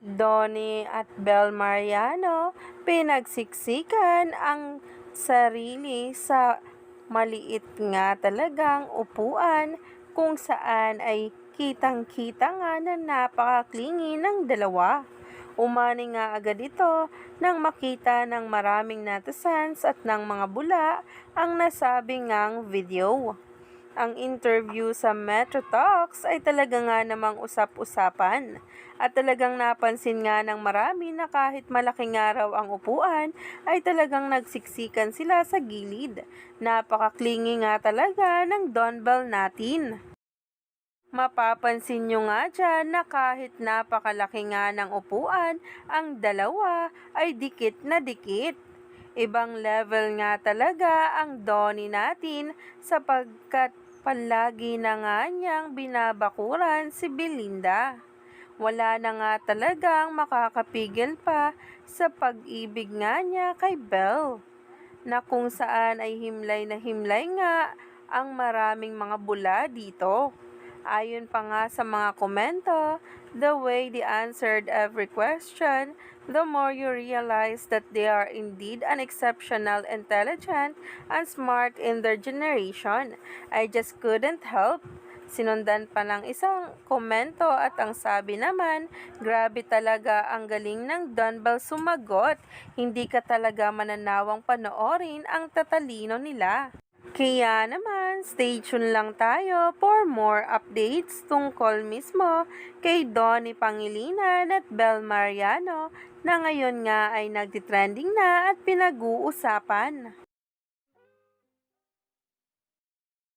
Donnie at Bel Mariano pinagsiksikan ang sarili sa maliit nga talagang upuan kung saan ay kitang-kita nga na napakaklingi ng dalawa. Umani nga agad ito nang makita ng maraming netizens at ng mga bula ang nasabing ngang video. Ang interview sa Metro Talks ay talaga nga namang usap-usapan at talagang napansin nga ng marami na kahit malaking araw ang upuan ay talagang nagsiksikan sila sa gilid. Napakaklingi nga talaga ng dumbbell natin. Mapapansin nyo nga dyan na kahit napakalaki nga ng upuan, ang dalawa ay dikit na dikit. Ibang level nga talaga ang Donnie natin sapagkat palagi na nga niyang binabakuran si Belinda. Wala na nga talagang makakapigil pa sa pag-ibig nga niya kay Belle, na kung saan ay himlay na himlay nga ang maraming mga bula dito. Ayon pa nga sa mga komento, the way they answered every question, the more you realize that they are indeed an exceptional, intelligent, and smart in their generation. I just couldn't help. Sinundan pa ng isang komento at ang sabi naman, grabe talaga ang galing ng dumbbell sumagot. Hindi ka talaga mananawang panoorin ang tatalino nila. Kaya naman, stay tuned lang tayo for more updates tungkol mismo kay Donnie Pangilinan at Bel Mariano na ngayon nga ay nagtitrending na at pinag-uusapan.